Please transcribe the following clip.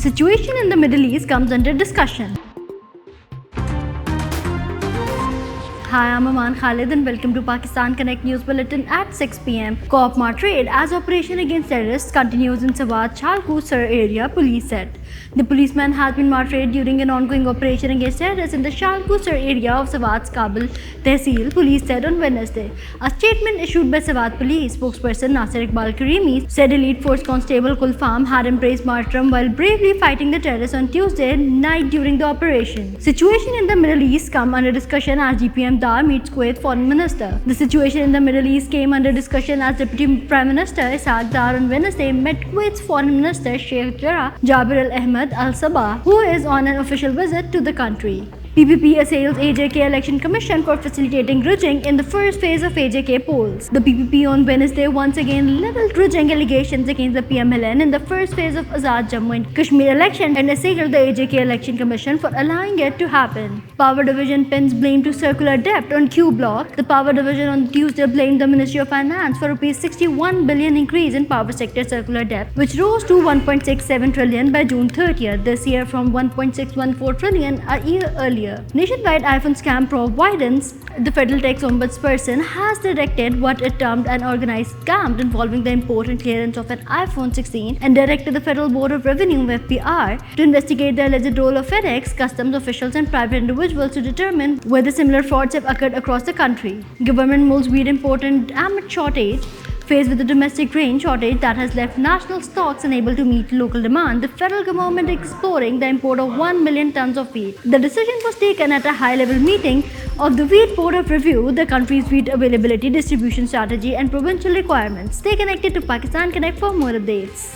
Situation in the Middle East comes under discussion. Hi, I'm Aman Khalid and welcome to Pakistan Connect News Bulletin at 6 p.m. Co-op trade as operation against terrorists continues in Sawat Chalku Sir area, police said. The policeman has been martyred during an ongoing operation against terrorists in the Chalku Sir area of Sawat's Kabul Tehsil, police said on Wednesday. A statement issued by Sawat police spokesperson Nasir Iqbal Karimi said elite force constable Kulfam had embraced martyrdom while bravely fighting the terrorists on Tuesday night during the operation. Situation in the Middle East come under discussion as GPM Dar meets Kuwait foreign minister. The situation in the Middle East came under discussion as Deputy Prime Minister Ishaq Dar on Wednesday met Kuwait's foreign minister Sheikh Jarrah Jabir Al Ahmed Al Sabah, who is on an official visit to the country. PPP assails AJK Election Commission for facilitating ridging in the first phase of AJK polls. The PPP on Wednesday once again leveled ridging allegations against the PMLN in the first phase of Azad Jammu and Kashmir election and assailed the AJK Election Commission for allowing it to happen. Power Division pins blame to circular debt on Q Block. The Power Division on Tuesday blamed the Ministry of Finance for Rs 61 billion increase in power sector circular debt, which rose to 1.67 trillion by June 30th this year from 1.614 trillion a year earlier. Nationwide iPhone scam providence, the Federal Tax Ombudsperson has directed what it termed an organized scam involving the import and clearance of an iPhone 16 and directed the Federal Board of Revenue (FBR) to investigate the alleged role of FedEx, customs officials and private individuals to determine whether similar frauds have occurred across the country. Government mulls wheat import and amid shortage. Faced with the domestic grain shortage that has left national stocks unable to meet local demand, the federal government is exploring the import of 1 million tons of wheat. The decision was taken at a high-level meeting of the Wheat Board of Review, the country's wheat availability, distribution strategy and provincial requirements. Stay connected to Pakistan Connect for more updates.